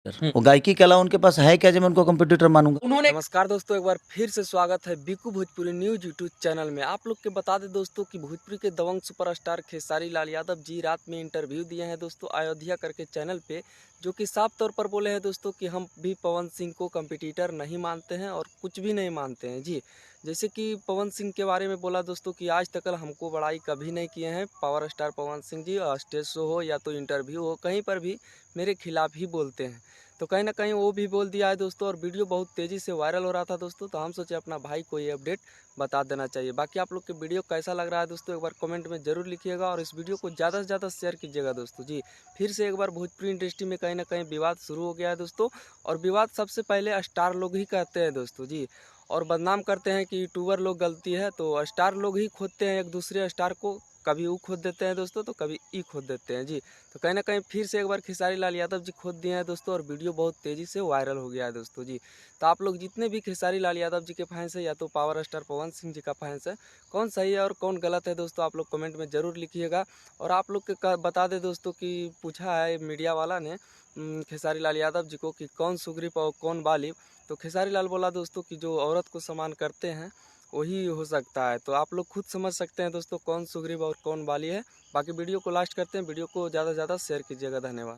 हम्म। वो गायकी के अलावा उनके पास है क्या जो मैं उनको कंपटीटर मानूंगा। उन्होंने नमस्कार दोस्तों, एक बार फिर से स्वागत है Biku Bhojpuri news YouTube channel में। आप लोग के बता दें दोस्तों कि भोजपुरी के दबंग सुपरस्टार खेसारी लाल यादव जी रात में इंटरव्यू दिए हैं दोस्तों अयोध्या करके चैनल पे, जो कि साफ तौर पर बोले हैं दोस्तों कि हम भी पवन सिंह को कंपटीटर नहीं मानते हैं और कुछ भी नहीं मानते हैं जी। जैसे कि पवन सिंह के बारे में बोला दोस्तों कि आज तक हमको बड़ाई कभी नहीं किए हैं power star Pawan Singh ji, stage show हो या तो इंटरव्यू हो, कहीं पर भी मेरे खिलाफ ही बोलते हैं। तो कहीं ना कहीं वो भी बोल दिया है दोस्तों, और वीडियो बहुत तेज़ी से वायरल हो रहा था दोस्तों, तो हम सोचे अपना भाई को ये अपडेट बता देना चाहिए। बाकी आप लोग के वीडियो कैसा लग रहा है दोस्तों, एक बार कमेंट में ज़रूर लिखिएगा और इस वीडियो को ज़्यादा से ज़्यादा शेयर कीजिएगा दोस्तों जी। फिर से एक बार भोजपुरी इंडस्ट्री में कहीं ना कहीं विवाद शुरू हो गया है दोस्तों, और विवाद सबसे पहले स्टार लोग ही कहते हैं दोस्तों जी, और बदनाम करते हैं कि यूट्यूबर लोग गलती है, तो स्टार लोग ही खोदते हैं एक दूसरे स्टार को। कभी वो खोद देते हैं दोस्तों तो कभी ई खोद देते हैं जी। तो कहीं ना कहीं फिर से एक बार खेसारी लाल यादव जी खोद दिए हैं दोस्तों, और वीडियो बहुत तेज़ी से वायरल हो गया है दोस्तों जी। तो आप लोग जितने भी खेसारी लाल यादव जी के फैंस हैं या तो पावर स्टार पवन सिंह जी का फैंस है, कौन सही है और कौन गलत है दोस्तों, आप लोग कमेंट में ज़रूर लिखिएगा। और आप लोग के बता दें दोस्तों कि पूछा है मीडिया वाला ने खेसारी लाल यादव जी को कि कौन सुग्रीव और कौन बालिब, तो खेसारी लाल बोला दोस्तों कि जो औरत को सम्मान करते हैं वही हो सकता है। तो आप लोग खुद समझ सकते हैं दोस्तों कौन सुग्रीव और कौन बाली है। बाकी वीडियो को लास्ट करते हैं, वीडियो को ज़्यादा से ज़्यादा शेयर कीजिएगा। धन्यवाद।